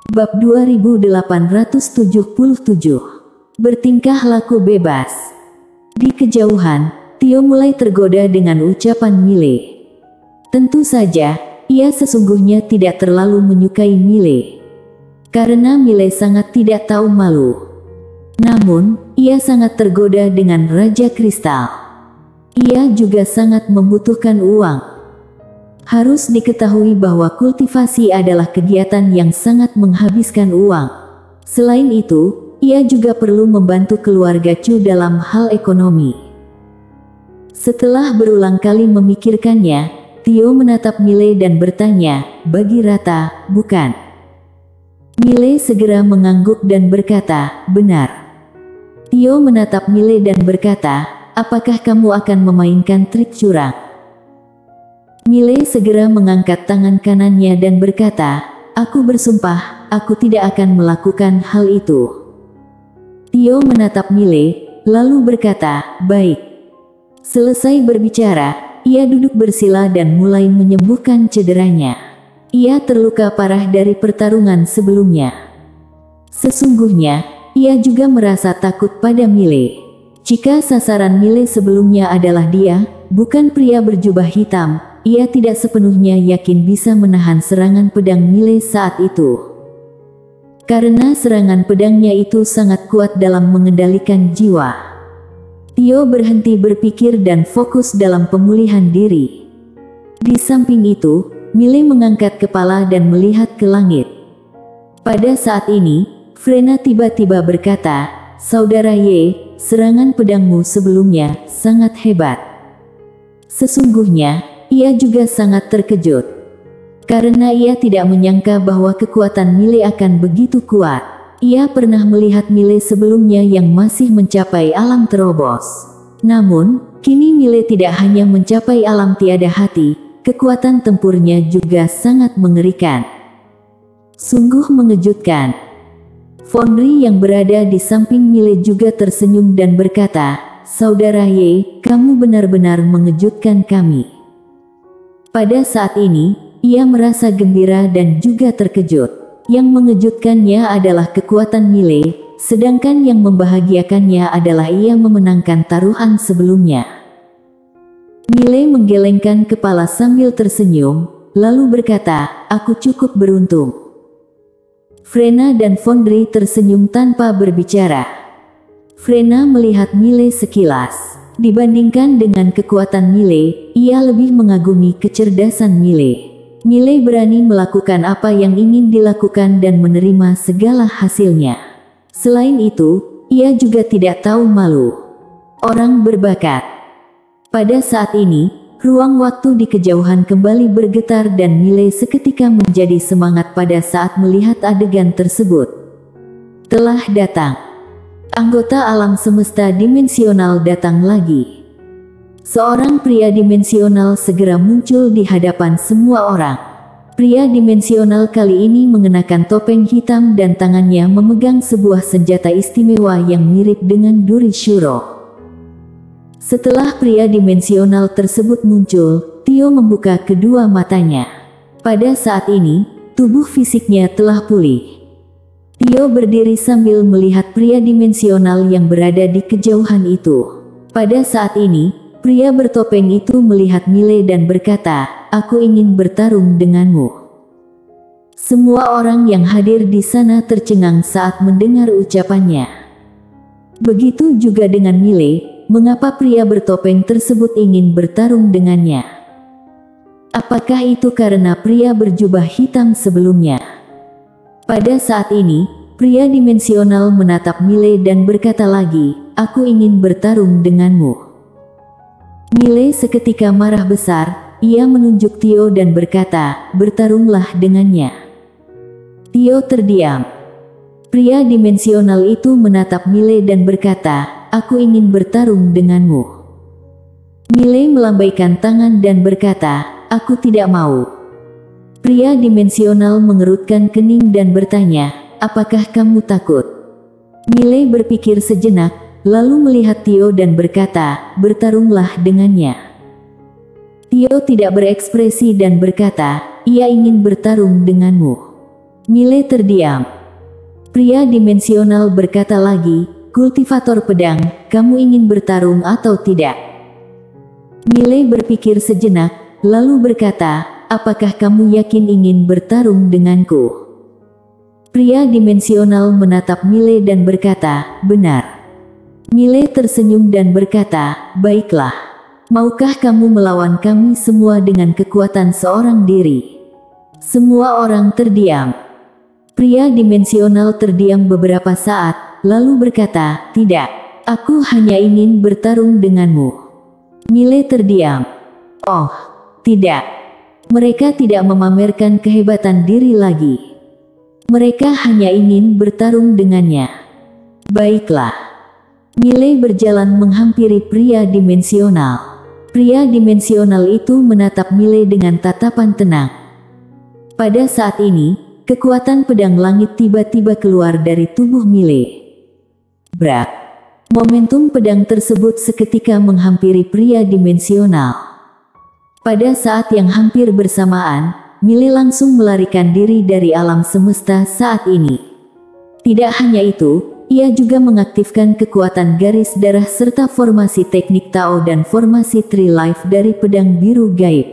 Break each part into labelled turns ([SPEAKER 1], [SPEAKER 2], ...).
[SPEAKER 1] Bab 2877. Bertingkah laku bebas. Di kejauhan, Tio mulai tergoda dengan ucapan Mile. Tentu saja, ia sesungguhnya tidak terlalu menyukai Mile. Karena Mile sangat tidak tahu malu. Namun, ia sangat tergoda dengan Raja Kristal. Ia juga sangat membutuhkan uang. Harus diketahui bahwa kultivasi adalah kegiatan yang sangat menghabiskan uang. Selain itu, ia juga perlu membantu keluarga Chu dalam hal ekonomi. Setelah berulang kali memikirkannya, Tio menatap Mile dan bertanya, "Bagi rata, bukan?" Mile segera mengangguk dan berkata, "Benar." Tio menatap Mile dan berkata, "Apakah kamu akan memainkan trik curang?" Mile segera mengangkat tangan kanannya dan berkata, "Aku bersumpah, aku tidak akan melakukan hal itu." Tio menatap Mile, lalu berkata, "Baik." Selesai berbicara, ia duduk bersila dan mulai menyembuhkan cederanya. Ia terluka parah dari pertarungan sebelumnya. Sesungguhnya, ia juga merasa takut pada Mile. Jika sasaran Mile sebelumnya adalah dia, bukan pria berjubah hitam, ia tidak sepenuhnya yakin bisa menahan serangan pedang Mile saat itu. Karena serangan pedangnya itu sangat kuat dalam mengendalikan jiwa. Tio berhenti berpikir dan fokus dalam pemulihan diri. Di samping itu, Mile mengangkat kepala dan melihat ke langit. Pada saat ini, Frena tiba-tiba berkata, "Saudara Ye, serangan pedangmu sebelumnya sangat hebat." Sesungguhnya, ia juga sangat terkejut. Karena ia tidak menyangka bahwa kekuatan Mile akan begitu kuat. Ia pernah melihat Mile sebelumnya yang masih mencapai alam terobos. Namun, kini Mile tidak hanya mencapai alam tiada hati, kekuatan tempurnya juga sangat mengerikan. Sungguh mengejutkan. Fondri yang berada di samping Mile juga tersenyum dan berkata, "Saudara Ye, kamu benar-benar mengejutkan kami." Pada saat ini, ia merasa gembira dan juga terkejut. Yang mengejutkannya adalah kekuatan Mile, sedangkan yang membahagiakannya adalah ia memenangkan taruhan sebelumnya. Mile menggelengkan kepala sambil tersenyum, lalu berkata, "Aku cukup beruntung." Frena dan Fondri tersenyum tanpa berbicara. Frena melihat Mile sekilas. Dibandingkan dengan kekuatan Mile, ia lebih mengagumi kecerdasan Mile. Mile berani melakukan apa yang ingin dilakukan dan menerima segala hasilnya. Selain itu, ia juga tidak tahu malu. Orang berbakat. Pada saat ini, ruang waktu di kejauhan kembali bergetar dan Mile seketika menjadi semangat pada saat melihat adegan tersebut. Telah datang. Anggota alam semesta dimensional datang lagi. Seorang pria dimensional segera muncul di hadapan semua orang. Pria dimensional kali ini mengenakan topeng hitam dan tangannya memegang sebuah senjata istimewa yang mirip dengan duri Shuro. Setelah pria dimensional tersebut muncul, Tio membuka kedua matanya. Pada saat ini, tubuh fisiknya telah pulih. Tio berdiri sambil melihat pria dimensional yang berada di kejauhan itu. Pada saat ini, pria bertopeng itu melihat Mile dan berkata, "Aku ingin bertarung denganmu." Semua orang yang hadir di sana tercengang saat mendengar ucapannya. Begitu juga dengan Mile, mengapa pria bertopeng tersebut ingin bertarung dengannya? Apakah itu karena pria berjubah hitam sebelumnya? Pada saat ini, pria dimensional menatap Mile dan berkata lagi, "Aku ingin bertarung denganmu." Mile seketika marah besar, ia menunjuk Tio dan berkata, "Bertarunglah dengannya." Tio terdiam. Pria dimensional itu menatap Mile dan berkata, "Aku ingin bertarung denganmu." Mile melambaikan tangan dan berkata, "Aku tidak mau." Pria dimensional mengerutkan kening dan bertanya, "Apakah kamu takut?" Mile berpikir sejenak, lalu melihat Tio dan berkata, "Bertarunglah dengannya." Tio tidak berekspresi dan berkata, "Ia ingin bertarung denganmu." Mile terdiam. Pria dimensional berkata lagi, kultivator pedang, kamu ingin bertarung atau tidak? Mile berpikir sejenak, lalu berkata, apakah kamu yakin ingin bertarung denganku? Pria dimensional menatap Mile dan berkata, benar. Mile tersenyum dan berkata, baiklah. Maukah kamu melawan kami semua dengan kekuatan seorang diri? Semua orang terdiam. Pria dimensional terdiam beberapa saat, lalu berkata, tidak. Aku hanya ingin bertarung denganmu. Mile terdiam. Oh, tidak. Mereka tidak memamerkan kehebatan diri lagi. Mereka hanya ingin bertarung dengannya. Baiklah. Mile berjalan menghampiri pria dimensional. Pria dimensional itu menatap Mile dengan tatapan tenang. Pada saat ini, kekuatan pedang langit tiba-tiba keluar dari tubuh Mile. Brak. Momentum pedang tersebut seketika menghampiri pria dimensional. Pada saat yang hampir bersamaan, Mile langsung melarikan diri dari alam semesta saat ini. Tidak hanya itu, ia juga mengaktifkan kekuatan garis darah serta formasi teknik Tao dan formasi Tree Life dari pedang biru gaib.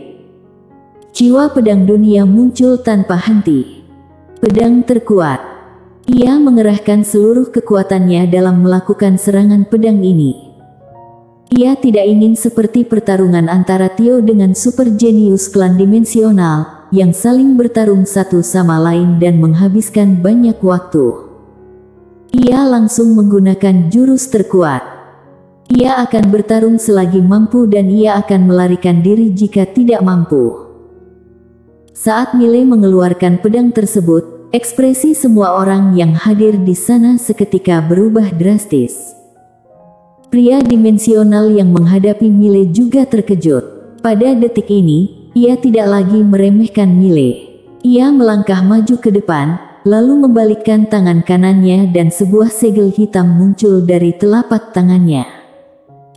[SPEAKER 1] Jiwa pedang dunia muncul tanpa henti. Pedang terkuat. Ia mengerahkan seluruh kekuatannya dalam melakukan serangan pedang ini. Ia tidak ingin seperti pertarungan antara Tio dengan super jenius klan dimensional, yang saling bertarung satu sama lain dan menghabiskan banyak waktu. Ia langsung menggunakan jurus terkuat. Ia akan bertarung selagi mampu dan ia akan melarikan diri jika tidak mampu. Saat Mile mengeluarkan pedang tersebut, ekspresi semua orang yang hadir di sana seketika berubah drastis. Pria dimensional yang menghadapi Mile juga terkejut. Pada detik ini, ia tidak lagi meremehkan Mile. Ia melangkah maju ke depan, lalu membalikkan tangan kanannya dan sebuah segel hitam muncul dari telapak tangannya.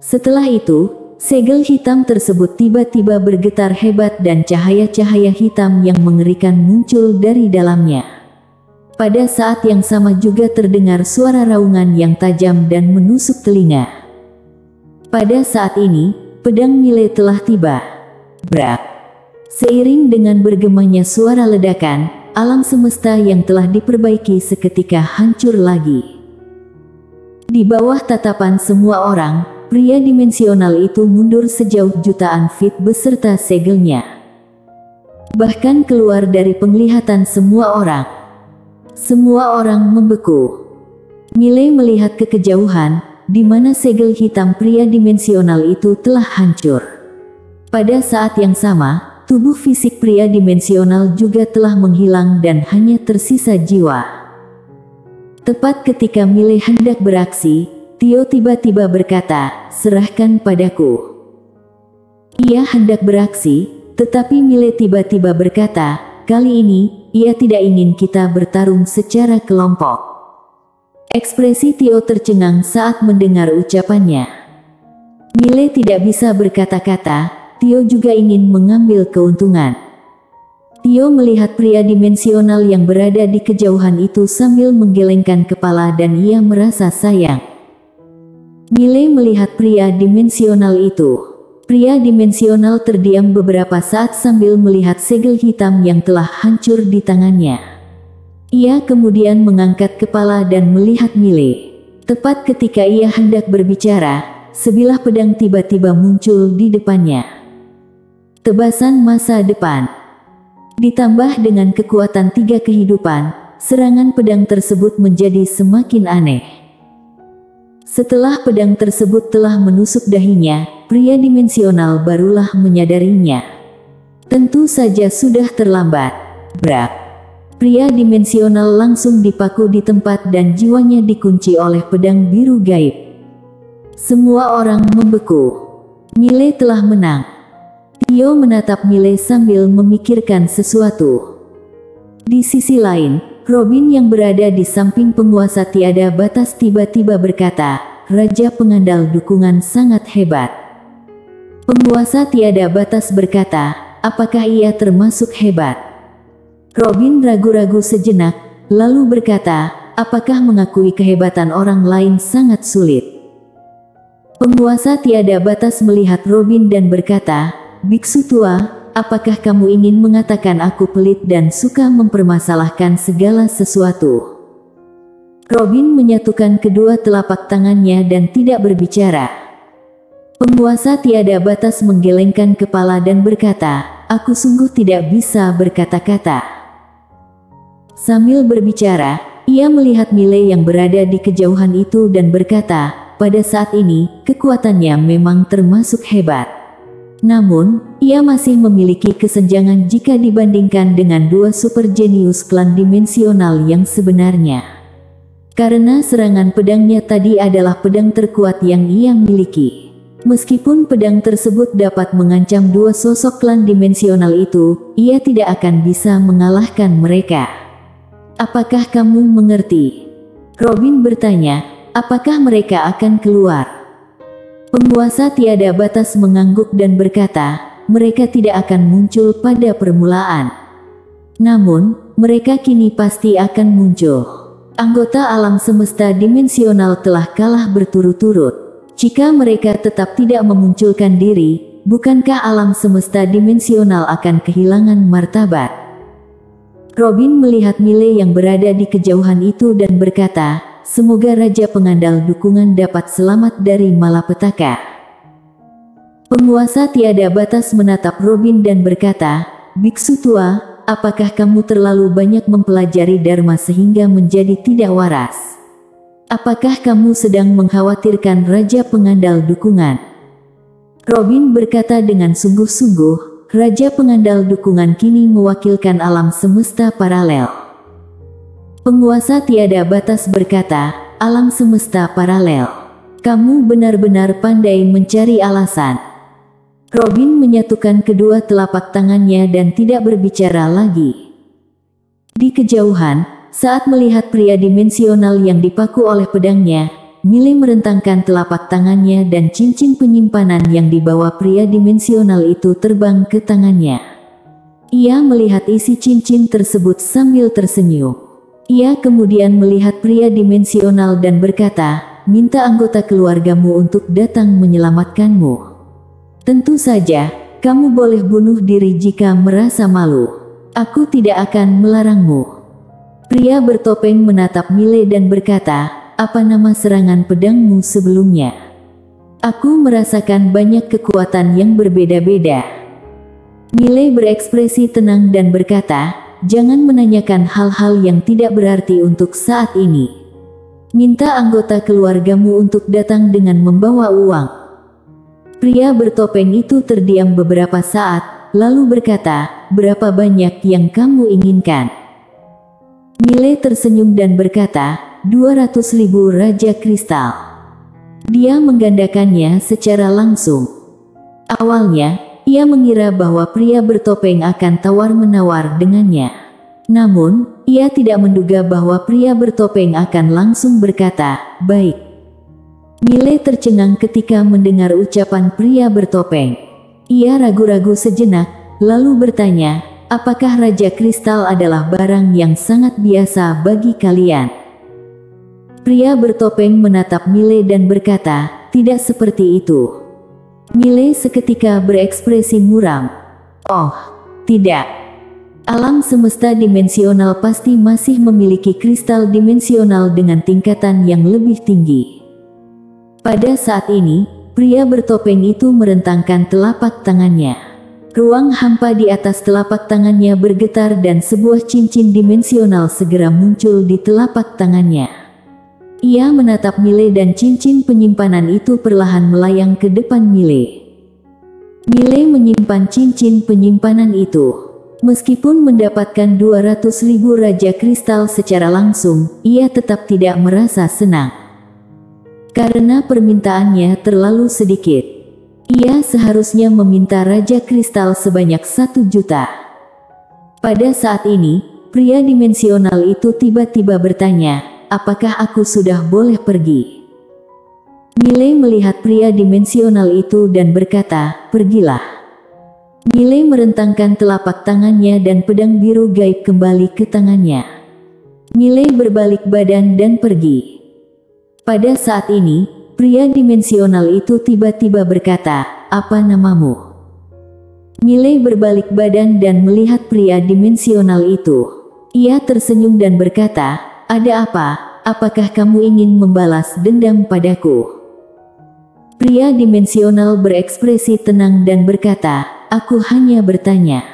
[SPEAKER 1] Setelah itu, segel hitam tersebut tiba-tiba bergetar hebat dan cahaya-cahaya hitam yang mengerikan muncul dari dalamnya. Pada saat yang sama juga terdengar suara raungan yang tajam dan menusuk telinga. Pada saat ini, pedang Mile telah tiba. Brak. Seiring dengan bergemanya suara ledakan, alam semesta yang telah diperbaiki seketika hancur lagi. Di bawah tatapan semua orang, pria dimensional itu mundur sejauh jutaan feet beserta segelnya. Bahkan keluar dari penglihatan semua orang. Semua orang membeku. Mile melihat ke kejauhan, di mana segel hitam pria dimensional itu telah hancur. Pada saat yang sama, tubuh fisik pria dimensional juga telah menghilang dan hanya tersisa jiwa. Tepat ketika Mile hendak beraksi, Tio tiba-tiba berkata, serahkan padaku. Ia hendak beraksi, tetapi Mile tiba-tiba berkata, kali ini, ia tidak ingin kita bertarung secara kelompok. Ekspresi Tio tercengang saat mendengar ucapannya. Mile tidak bisa berkata-kata, Tio juga ingin mengambil keuntungan. Tio melihat pria dimensional yang berada di kejauhan itu sambil menggelengkan kepala dan ia merasa sayang. Mile melihat pria dimensional itu. Pria dimensional terdiam beberapa saat sambil melihat segel hitam yang telah hancur di tangannya. Ia kemudian mengangkat kepala dan melihat Mile. Tepat ketika ia hendak berbicara, sebilah pedang tiba-tiba muncul di depannya. Tebasan masa depan. Ditambah dengan kekuatan 3 kehidupan, serangan pedang tersebut menjadi semakin aneh. Setelah pedang tersebut telah menusuk dahinya, pria dimensional barulah menyadarinya. Tentu saja sudah terlambat. Brak. Pria dimensional langsung dipaku di tempat dan jiwanya dikunci oleh pedang biru gaib. Semua orang membeku. Mile telah menang. Tio menatap Mile sambil memikirkan sesuatu. Di sisi lain, Robin yang berada di samping penguasa tiada batas tiba-tiba berkata, Raja pengandal dukungan sangat hebat. Penguasa tiada batas berkata, apakah ia termasuk hebat? Robin ragu-ragu sejenak, lalu berkata, apakah mengakui kehebatan orang lain sangat sulit? Penguasa tiada batas melihat Robin dan berkata, biksu tua, apakah kamu ingin mengatakan aku pelit dan suka mempermasalahkan segala sesuatu? Robin menyatukan kedua telapak tangannya dan tidak berbicara. Penguasa tiada batas menggelengkan kepala dan berkata, aku sungguh tidak bisa berkata-kata. Sambil berbicara, ia melihat Miley yang berada di kejauhan itu dan berkata, pada saat ini, kekuatannya memang termasuk hebat. Namun, ia masih memiliki kesenjangan jika dibandingkan dengan dua super jenius klan dimensional yang sebenarnya. Karena serangan pedangnya tadi adalah pedang terkuat yang ia miliki. Meskipun pedang tersebut dapat mengancam dua sosok klan dimensional itu, ia tidak akan bisa mengalahkan mereka. Apakah kamu mengerti? Robin bertanya, apakah mereka akan keluar? Penguasa tiada batas mengangguk dan berkata, mereka tidak akan muncul pada permulaan. Namun, mereka kini pasti akan muncul. Anggota alam semesta dimensional telah kalah berturut-turut. Jika mereka tetap tidak memunculkan diri, bukankah alam semesta dimensional akan kehilangan martabat? Robin melihat Miley yang berada di kejauhan itu dan berkata, semoga Raja Pengandal Dukungan dapat selamat dari malapetaka. Penguasa tiada batas menatap Robin dan berkata, biksu tua, apakah kamu terlalu banyak mempelajari Dharma sehingga menjadi tidak waras? Apakah kamu sedang mengkhawatirkan Raja Pengandal Dukungan? Robin berkata dengan sungguh-sungguh, Raja Pengandal Dukungan kini mewakilkan alam semesta paralel. Penguasa tiada batas berkata, alam semesta paralel. Kamu benar-benar pandai mencari alasan. Robin menyatukan kedua telapak tangannya dan tidak berbicara lagi. Di kejauhan, saat melihat pria dimensional yang dipaku oleh pedangnya, Miley merentangkan telapak tangannya dan cincin penyimpanan yang dibawa pria dimensional itu terbang ke tangannya. Ia melihat isi cincin tersebut sambil tersenyum. Ia kemudian melihat pria dimensional dan berkata, minta anggota keluargamu untuk datang menyelamatkanmu. Tentu saja, kamu boleh bunuh diri jika merasa malu. Aku tidak akan melarangmu. Pria bertopeng menatap Miley dan berkata, apa nama serangan pedangmu sebelumnya? Aku merasakan banyak kekuatan yang berbeda-beda. Miley berekspresi tenang dan berkata, jangan menanyakan hal-hal yang tidak berarti untuk saat ini. Minta anggota keluargamu untuk datang dengan membawa uang. Pria bertopeng itu terdiam beberapa saat, lalu berkata, berapa banyak yang kamu inginkan? Miley tersenyum dan berkata, 200.000 Raja Kristal. Dia menggandakannya secara langsung. Awalnya, ia mengira bahwa pria bertopeng akan tawar-menawar dengannya. Namun, ia tidak menduga bahwa pria bertopeng akan langsung berkata, baik. Miley tercengang ketika mendengar ucapan pria bertopeng. Ia ragu-ragu sejenak, lalu bertanya, apakah Raja Kristal adalah barang yang sangat biasa bagi kalian? Pria bertopeng menatap Miley dan berkata, tidak seperti itu. Miley seketika berekspresi muram. Oh, tidak. Alam semesta dimensional pasti masih memiliki kristal dimensional dengan tingkatan yang lebih tinggi. Pada saat ini, pria bertopeng itu merentangkan telapak tangannya. Ruang hampa di atas telapak tangannya bergetar dan sebuah cincin dimensional segera muncul di telapak tangannya. Ia menatap Miley dan cincin penyimpanan itu perlahan melayang ke depan Miley. Miley menyimpan cincin penyimpanan itu. Meskipun mendapatkan 200.000 Raja Kristal secara langsung, ia tetap tidak merasa senang. Karena permintaannya terlalu sedikit. Ia seharusnya meminta Raja Kristal sebanyak 1 juta. Pada saat ini, pria dimensional itu tiba-tiba bertanya, apakah aku sudah boleh pergi? Miley melihat pria dimensional itu dan berkata, pergilah. Mile merentangkan telapak tangannya dan pedang biru gaib kembali ke tangannya. Mile berbalik badan dan pergi. Pada saat ini, pria dimensional itu tiba-tiba berkata, "Apa namamu?" Mile berbalik badan dan melihat pria dimensional itu. Ia tersenyum dan berkata, "Ada apa? Apakah kamu ingin membalas dendam padaku?" Pria dimensional berekspresi tenang dan berkata, "Aku hanya bertanya."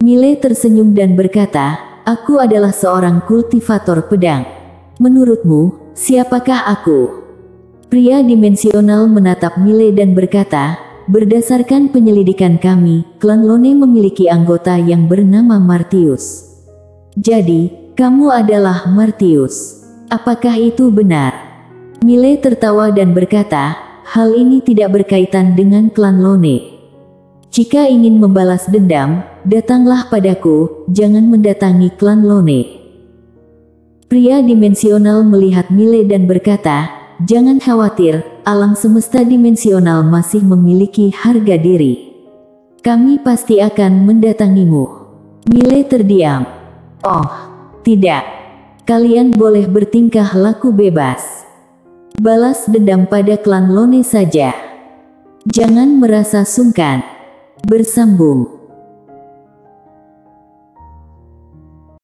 [SPEAKER 1] Mile tersenyum dan berkata, "Aku adalah seorang kultivator pedang. Menurutmu, siapakah aku?" Pria dimensional menatap Mile dan berkata, "Berdasarkan penyelidikan kami, klan Lone memiliki anggota yang bernama Martius. Jadi, kamu adalah Martius. Apakah itu benar?" Mile tertawa dan berkata, "Hal ini tidak berkaitan dengan klan Lone. Jika ingin membalas dendam, datanglah padaku, jangan mendatangi klan Lone." Pria dimensional melihat Mile dan berkata, "Jangan khawatir, alam semesta dimensional masih memiliki harga diri. Kami pasti akan mendatangimu." Mile terdiam. "Oh, tidak. Kalian boleh bertingkah laku bebas. Balas dendam pada klan Lone saja. Jangan merasa sungkan." Bersambung.